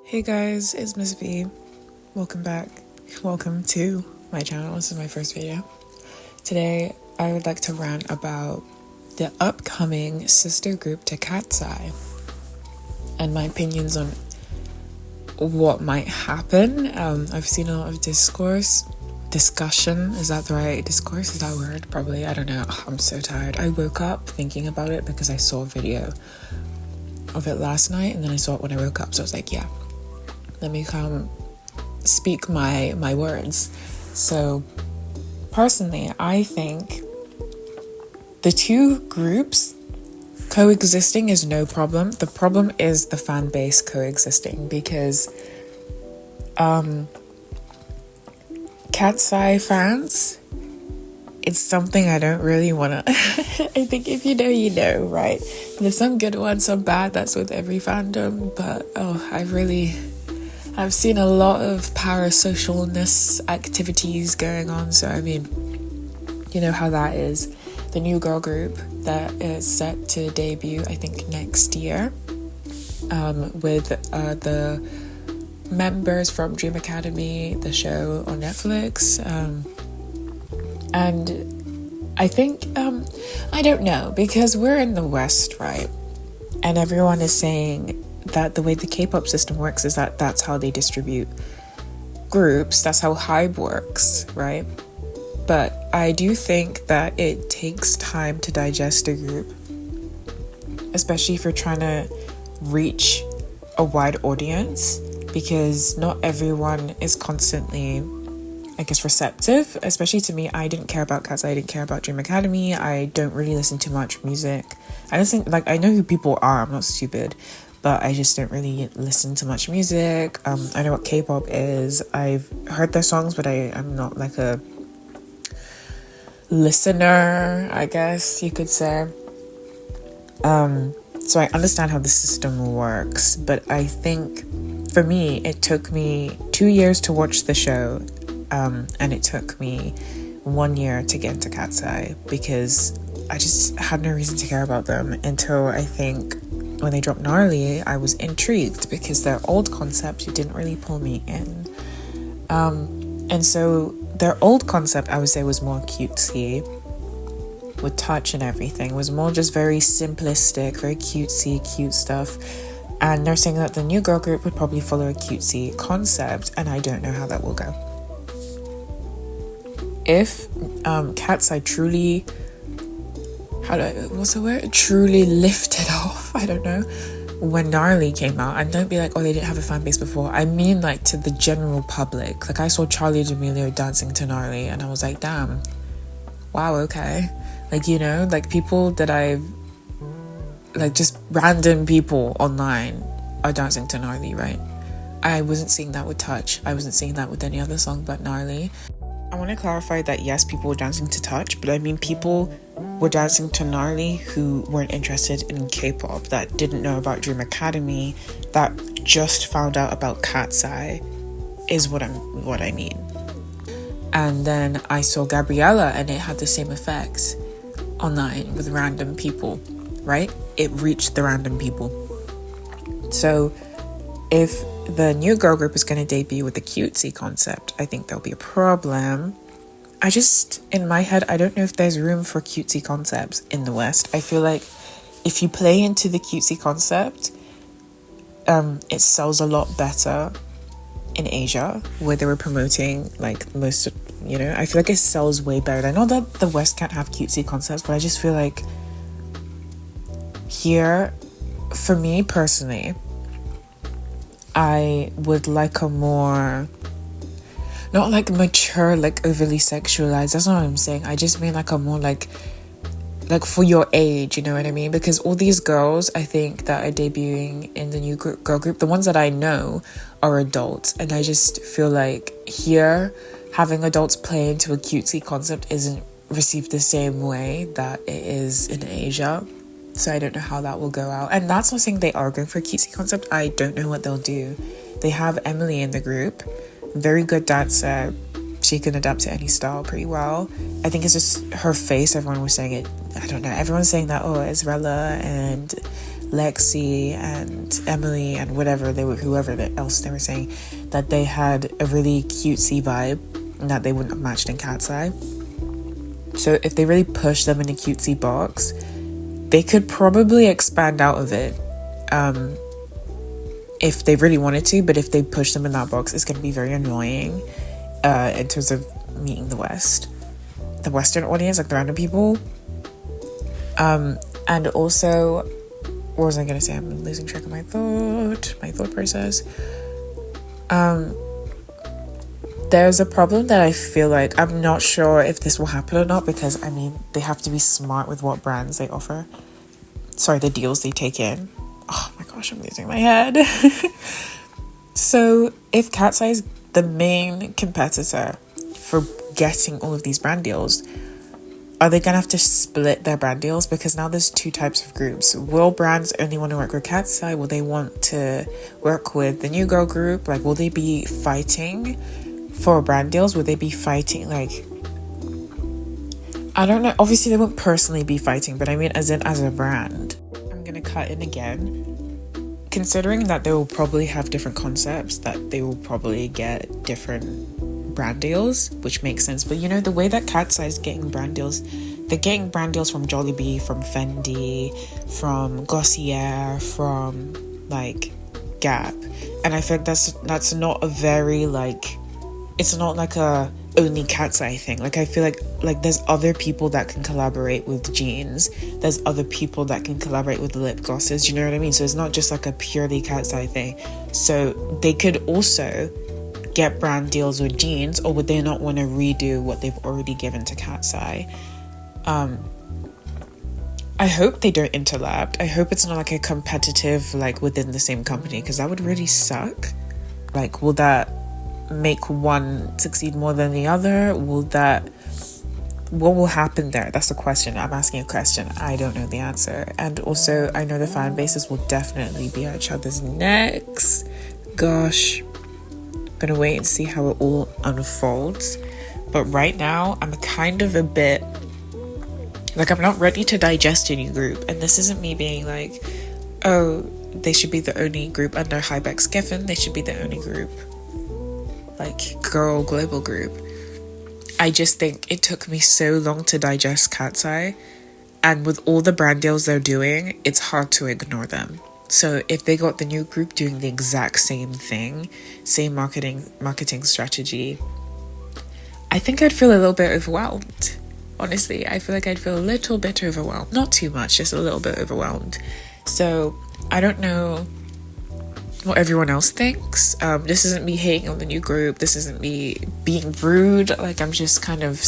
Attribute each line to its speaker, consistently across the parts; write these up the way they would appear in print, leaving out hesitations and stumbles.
Speaker 1: Hey guys, it's MissV. Welcome back. Welcome to my channel. This is my first video. Today, I would like to rant about the upcoming sister group to Katseye and my opinions on what might happen. I've seen a lot of discussion. Is that the right discourse? Is that a word? Probably. I don't know. I'm so tired. I woke up thinking about it because I saw a video of it last night and then I saw it when I woke up. So I was like, yeah, let me come speak my words. So personally, I think the two groups coexisting is no problem. The problem is the fan base coexisting because Katseye fans, it's something I don't really want to I think if you know, you know, right? There's some good ones, some bad. That's with every fandom. But I've seen a lot of parasocialness activities going on. So I mean, you know how that is. The new girl group that is set to debut, I think, next year, with the members from Dream Academy, the show on Netflix, and I think, I don't know, because we're in the West, right? And everyone is saying that the way the K-pop system works is that that's how they distribute groups. That's how hybe works, right? But I do think that it takes time to digest a group, especially if you're trying to reach a wide audience, because not everyone is constantly, I guess, receptive. Especially to me, I didn't care about Katseye, I didn't care about Dream Academy. I don't really listen to much music. I don't think, like, I know who people are, I'm not stupid, but I just don't really listen to much music. I know what K-pop is. I've heard their songs, but I'm not like a listener, I guess you could say. So I understand how the system works, but I think for me, it took me 2 years to watch the show, and it took me 1 year to get into Katseye because I just had no reason to care about them until I think when they dropped Gnarly, I was intrigued because their old concept didn't really pull me in. And so their old concept, I would say, was more cutesy with touch and everything. It was more just very simplistic, very cutesy, cute stuff. And they're saying that the new girl group would probably follow a cutesy concept, and I don't know how that will go. If Katseye truly, truly lifted off, I don't know, when Gnarly came out, and don't be like, oh, they didn't have a fan base before. I mean, like, to the general public. Like, I saw Charlie D'Amelio dancing to Gnarly, and I was like, damn, wow, okay. Like, you know, like, people that I've, like, just random people online are dancing to Gnarly, right? I wasn't seeing that with Touch. I wasn't seeing that with any other song but Gnarly. I want to clarify that, yes, people were dancing to Touch, but I mean people were dancing to Gnarly who weren't interested in K-pop, that didn't know about Dream Academy, that just found out about Katseye, is what I mean. And then I saw Gabriella, and it had the same effect online with random people, right? It reached the random people. So if the new girl group is going to debut with a cutesy concept, I think there'll be a problem. I just, in my head, I don't know if there's room for cutesy concepts in the West. I feel like if you play into the cutesy concept, it sells a lot better in Asia, where they were promoting, like, most, you know, I feel like it sells way better. I know that the West can't have cutesy concepts, but I just feel like here, for me personally, I would like a more, not like mature, like overly sexualized, that's not what I'm saying. I just mean like a more like for your age, you know what I mean? Because all these girls, I think, that are debuting in the new girl group, the ones that I know are adults, and I just feel like here, having adults play into a cutesy concept isn't received the same way that it is in Asia. So I don't know how that will go out. And that's not saying they are going for a cutesy concept. I don't know what they'll do. They have Emily in the group. Very good dancer. She can adapt to any style pretty well. I think it's just her face. Everyone was saying it. I don't know. Everyone's saying that, oh, Israella and Lexi and Emily and whoever else they were saying, that they had a really cutesy vibe and that they wouldn't have matched in Katseye. So if they really push them in a cutesy box, they could probably expand out of it if they really wanted to. But if they push them in that box, it's going to be very annoying in terms of meeting the Western audience, like the random people. And also, what was I going to say? I'm losing track of my thought process. There's a problem that I feel like, I'm not sure if this will happen or not, because I mean, they have to be smart with what brands they offer. Sorry, the deals they take in. Oh my gosh, I'm losing my head. So if Katseye is the main competitor for getting all of these brand deals, are they gonna have to split their brand deals? Because now there's two types of groups. Will brands only want to work with Katseye? Will they want to work with the new girl group? Like, will they be fighting for brand deals? Will they be fighting, like, I don't know. Obviously they won't personally be fighting, but I mean as a brand. I'm gonna cut in again. Considering that they will probably have different concepts, that they will probably get different brand deals, which makes sense. But you know, the way that Katseye is getting brand deals, they're getting brand deals from Jollibee, from Fendi, from Glossier, from like Gap, and I think that's not a very, like, it's not like a only Katseye thing. Like, I feel like there's other people that can collaborate with jeans, there's other people that can collaborate with lip glosses, you know what I mean? So it's not just like a purely Katseye thing. So they could also get brand deals with jeans, or would they not want to redo what they've already given to Katseye? I hope they don't interlap. I hope it's not like a competitive, like, within the same company, because that would really suck. Like, will that make one succeed more than the other? What will happen there? That's the question. I'm asking a question. I don't know the answer. And also, I know the fan bases will definitely be at each other's necks. Gosh, I'm gonna wait and see how it all unfolds. But right now, I'm kind of a bit like, I'm not ready to digest a new group. And this isn't me being like, oh, they should be the only group under hybe x geffens. They should be the only group, like, girl global group. I just think it took me so long to digest Katseye, and with all the brand deals they're doing, it's hard to ignore them. So if they got the new group doing the exact same thing, same marketing strategy, I think I'd feel a little bit overwhelmed. Honestly, I feel like I'd feel a little bit overwhelmed. Not too much, just a little bit overwhelmed. So I don't know what everyone else thinks. This isn't me hating on the new group. This isn't me being rude. Like, I'm just kind of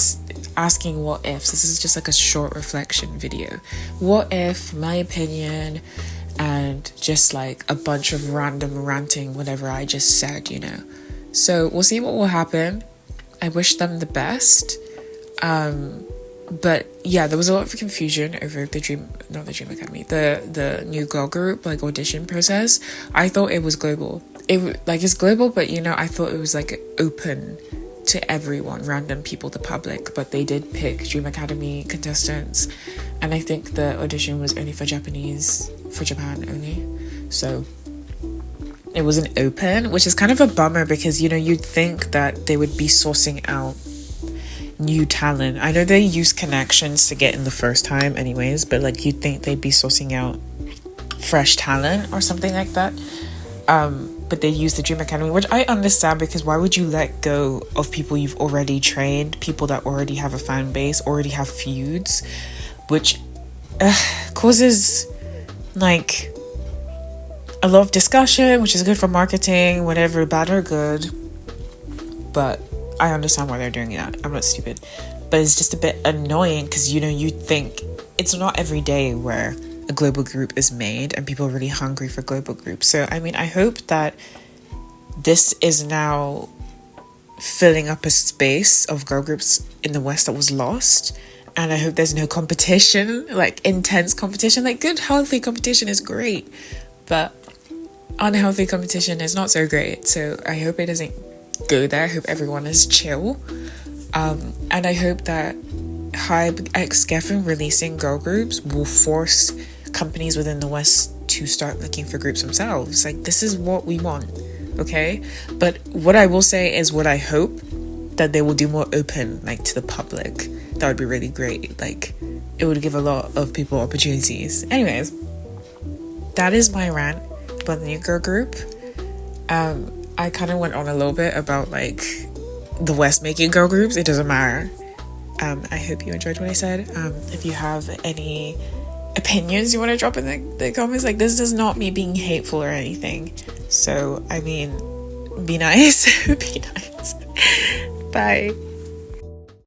Speaker 1: asking what ifs. This is just like a short reflection video. What if my opinion and just like a bunch of random ranting whatever I just said, you know? So we'll see what will happen. I wish them the best. But yeah, there was a lot of confusion over the new girl group, like, audition process. I thought it was global. It's global, but you know, I thought it was like open to everyone, random people, the public. But they did pick Dream Academy contestants, and I think the audition was only for Japan only. So it wasn't open, which is kind of a bummer, because you know, you'd think that they would be sourcing out new talent. I know they use connections to get in the first time anyways, but like, you'd think they'd be sourcing out fresh talent or something like that. But they use the Dream Academy, which I understand, because why would you let go of people you've already trained, people that already have a fan base, already have feuds, which causes like a lot of discussion, which is good for marketing, whatever, bad or good. But I understand why they're doing that. I'm not stupid. But it's just a bit annoying, because, you know, you think it's not every day where a global group is made and people are really hungry for global groups. So, I mean, I hope that this is now filling up a space of girl groups in the West that was lost. And I hope there's no competition, like intense competition. Like, good, healthy competition is great, but unhealthy competition is not so great. So I hope it doesn't go there. I hope everyone is chill, and I hope that hybe x geffens releasing girl groups will force companies within the West to start looking for groups themselves. Like, this is what we want, okay? But what I will say is what I hope that they will do more open, like, to the public. That would be really great. Like, it would give a lot of people opportunities. Anyways, that is my rant about the new girl group. I kind of went on a little bit about, like, the West making girl groups. It doesn't matter. I hope you enjoyed what I said. If you have any opinions you want to drop in the comments, like, this is not me being hateful or anything. So, I mean, be nice. Be nice. Bye.